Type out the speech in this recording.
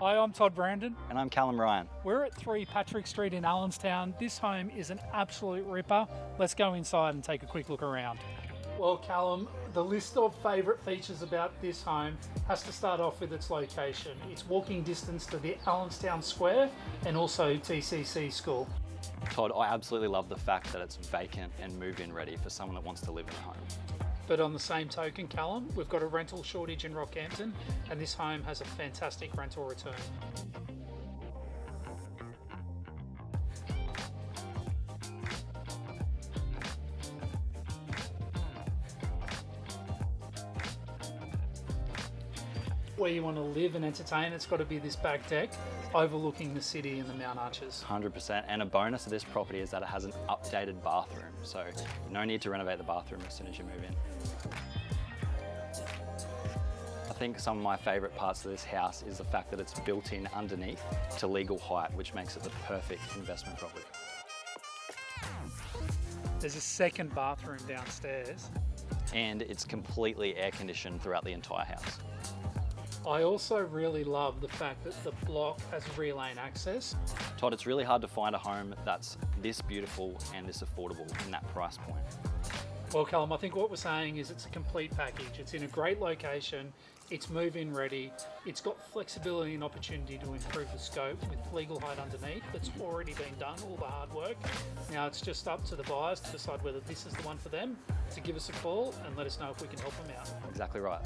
Hi, I'm Todd Brandon. And I'm Callum Ryan. We're at 3 Patrick Street in Allenstown. This home is an absolute ripper. Let's go inside and take a quick look around. Well, Callum, the list of favourite features about this home has to start off with its location. It's walking distance to the Allenstown Square and also TCC School. Todd, I absolutely love the fact that it's vacant and move-in ready for someone that wants to live in a home. But on the same token, Callum, we've got a rental shortage in Rockhampton and this home has a fantastic rental return. Where you want to live and entertain, it's got to be this back deck overlooking the city and the Mount Arches. 100%. And a bonus of this property is that it has an updated bathroom, so no need to renovate the bathroom as soon as you move in. I think some of my favourite parts of this house is the fact that it's built in underneath to legal height, which makes it the perfect investment property. There's a second bathroom downstairs. And it's completely air conditioned throughout the entire house. I also really love the fact that the block has rear lane access. Todd, it's really hard to find a home that's this beautiful and this affordable in that price point. Well, Callum, I think what we're saying is it's a complete package. It's in a great location, it's move-in ready, it's got flexibility and opportunity to improve the scope with legal height underneath. That's already been done, all the hard work. Now it's just up to the buyers to decide whether this is the one for them, to give us a call and let us know if we can help them out. Exactly right.